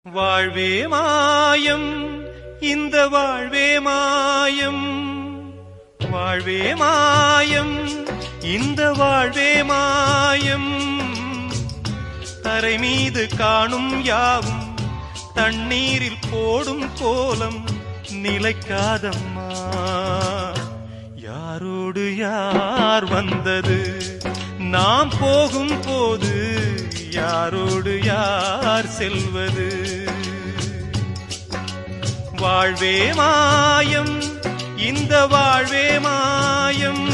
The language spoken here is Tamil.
வாழ்வே மாயம், இந்த வாழ்வே மாயம். வாழ்வே மாயம், இந்த வாழ்வே மாயம். தரை மீது காணும் யாவும் தண்ணீரில் போடும் கோலம் நிலைக்காதம்மா. யாரோடு யார் வந்தது, நாம் போகும் போது யாரோடு யார் செல்வது. வாழ்வே மாயம், இந்த வாழ்வே மாயம்.